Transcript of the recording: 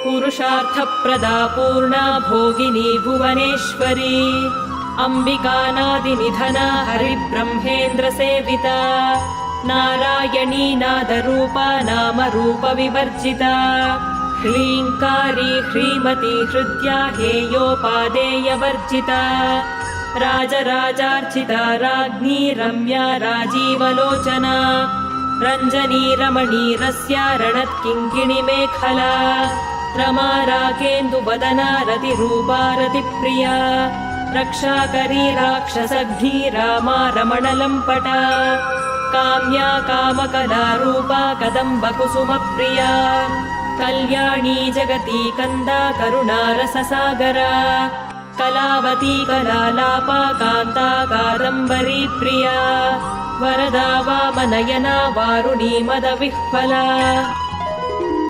पुरुषार्थप्रदा पूर्णा भोगिनी भुवनेश्वरी अम्बिकानादिनिधना हरिब्रह्मेन्द्रसेविता नारायणी नादरूपा नामरूपविवर्जिता ह्रीङ्कारी ह्रीमती हृद्या हेयोपादेयवर्जिता राजराजार्चिता राज्ञी रम्या राजीवलोचना रञ्जनी रमणीरस्या रणत्किङ्किणिमेखला रमा राकेन्दुवदना रतिरूपा रतिप्रिया रक्षाकरी राक्षसघ्नी रामा रमणलम्पटा काम्या कामकलारूपा कदम्बकुसुमप्रिया कल्याणी जगती कन्दा करुणारससागरा कलावती कलालापा कान्ता कादम्बरी प्रिया वरदा वामनयना वारुणी मदविह्वला